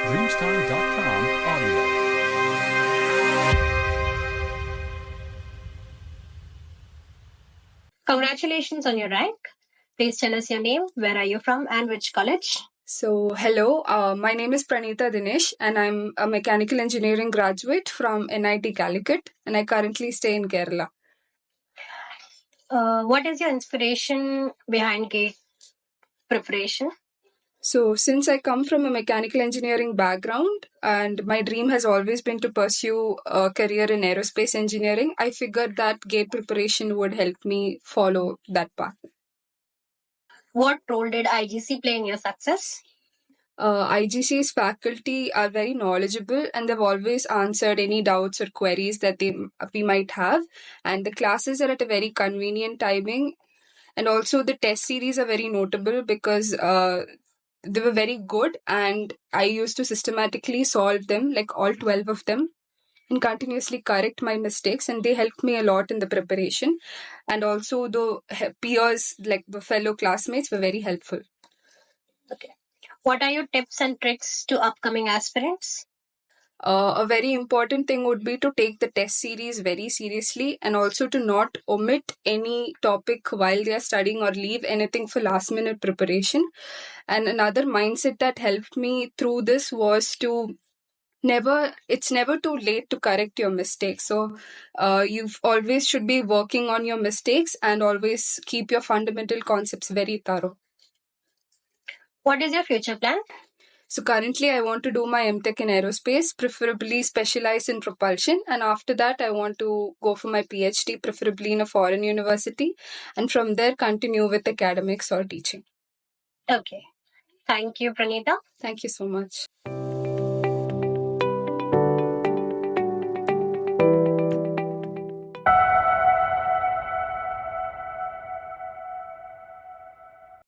Dreamstime.com audio. Congratulations on your rank. Please tell us your name, where are you from, and which college? So, hello, my name is Praneetha Dinesh, and I'm a mechanical engineering graduate from NIT Calicut, and I currently stay in Kerala. What is your inspiration behind GATE preparation? So, since I come from a mechanical engineering background, and my dream has always been to pursue a career in aerospace engineering, I figured that GATE preparation would help me follow that path. What role did IGC play in your success? IGC's faculty are very knowledgeable and they've always answered any doubts or queries that we might have. And the classes are at a very convenient timing. And also, the test series are very notable because they were very good, and I used to systematically solve them, like all 12 of them, and continuously correct my mistakes. And they helped me a lot in the preparation. And also, the peers, like the fellow classmates, were very helpful. Okay. What are your tips and tricks to upcoming aspirants? A very important thing would be to take the test series very seriously and also to not omit any topic while they are studying or leave anything for last minute preparation. And another mindset that helped me through this was to it's never too late to correct your mistakes. So you've always should be working on your mistakes and always keep your fundamental concepts very thorough. What is your future plan? So currently I want to do my MTech in aerospace, preferably specialize in propulsion. And after that, I want to go for my PhD, preferably in a foreign university. And from there, continue with academics or teaching. Okay. Thank you, Praneetha. Thank you so much.